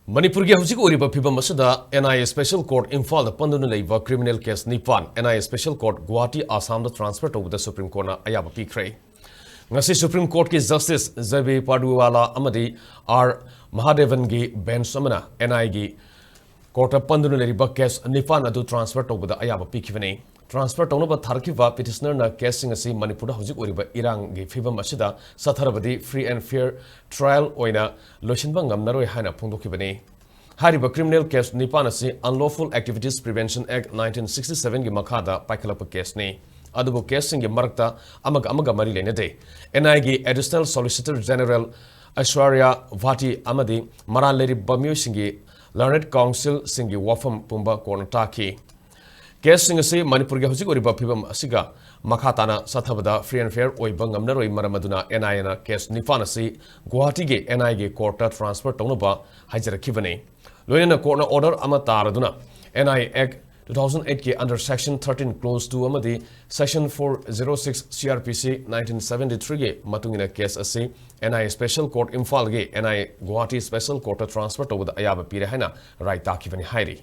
Manipur ki hujik uri ba phibam asada NIA Special Court Imphal da panduna leiba criminal case nipan NIA Special Court Guwahati Assam da transfer to the Supreme Court na Ayaba Pikhre ngasi Supreme Court ki Justice Zabi Paduwala amadi R Mahadevan gi bench samana NIA gi court panduna leiba case nipan adu transfer to the Ayaba Pikhre transfer to ba tharkiwa petitioner na case ngasi Manipur da hujik uri ba irang gi phibam asada satharabadi free and fair trial oina loishinba ngamnaroi haina phongdokibani hariba criminal case nipan asi Unlawful Activities Prevention Act 1967 gi makhada paikhalapa case ni adubu case singi marakta amaga mari lenade NIA gi Additional Solicitor General Aishwarya Bhati amadi maraleri bamyu singi Learned Council singi wafam pumba kornataki case singasi Manipur gi hujik uriba phibam asiga makhatana sathabada free and fair oiba ngamnaroi maramaduna NIA na case nifanasi Guwahati ge NIA ge court transfer tonuba hajarakibani loyana court na order ama taraduna NIA Act 2008 ke under section 13 clause 2 amadi section 406 CRPC 1973 ge matungina case asi NIA Special Court Imphal ge NIA Guwahati Special Court transfer to Ayaba Pikhre haina right takibani hairi